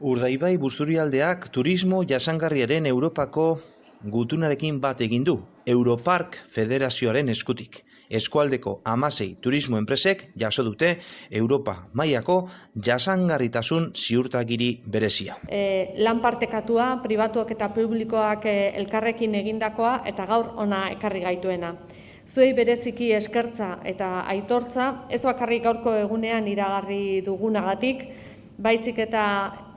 Urdaibai Busturialdeak turismo jasangarriaren Europako gutunarekin bat egin du, Europark Federazioaren eskutik. Eskualdeko 16 turismo enpresek jaso dute Europa mailako jasangarritasun ziurtagiri berezia. Lan partekatua, pribatuak eta publikoak elkarrekin egindakoa eta gaur ona ekarri gaituena. Zuei bereziki eskertza eta aitortza, ez bakarrik gaurko egunean iragarri dugunagatik, baizik eta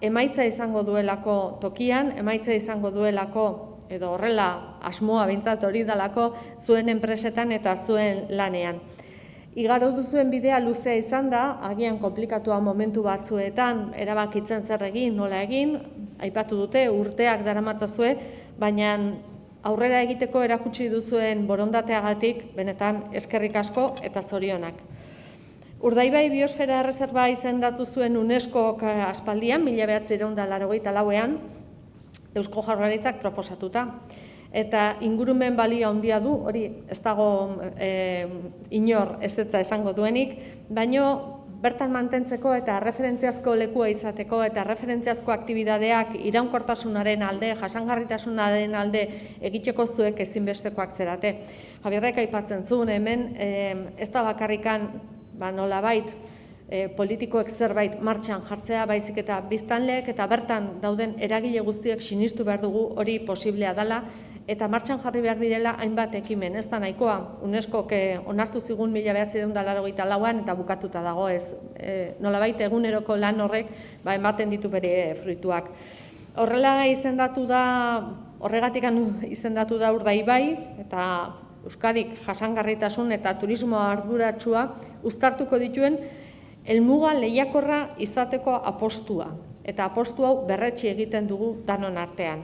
emaitza izango duelako tokian, emaitza izango duelako, edo horrela asmoa behintzat hori dalako zuen enpresetan eta zuen lanean. Igaro duzuen bidea luzea izan da, agian konplikatua momentu batzuetan, erabakitzen zer egin, nola egin, aipatu dute, urteak daramatzazue, baina aurrera egiteko erakutsi duzuen borondateagatik, benetan eskerrik asko eta zorionak. Urdaibai Biosfera Erreserba izendatu zuen UNESCOk aspaldian, 1984ean, Eusko Jaurlaritzak proposatuta. Eta ingurumen balio handia du, hori ez dago inor ezetza esango duenik, baino bertan mantentzeko eta referentziazko lekua izateko eta referentziazko aktibidadeak iraunkortasunaren alde, jasangarritasunaren alde egiteko zuek ezinbestekoak zerate. Javierrek aipatzen zuen hemen, ez da bakarrikan nolabait politikoek zerbait martxan jartzea, baizik eta biztanleek eta bertan dauden eragile guztiek sinistu behar dugu hori posiblea dela eta martxan jarri behar direla hainbat ekimen. Ez da nahikoa, UNESCOk onartu zigun 1984an eta bukatuta dago ez. Nolabait eguneroko lan horrek ematen ditu bere fruituak. Horrela horregatik izendatu da Urdaibai eta Euskadik jasangarritasun eta turismo arduratsua uztartuko dituen helmuga lehiakorra izateko apostua. Eta apostu hau berretsi egiten dugu danon artean.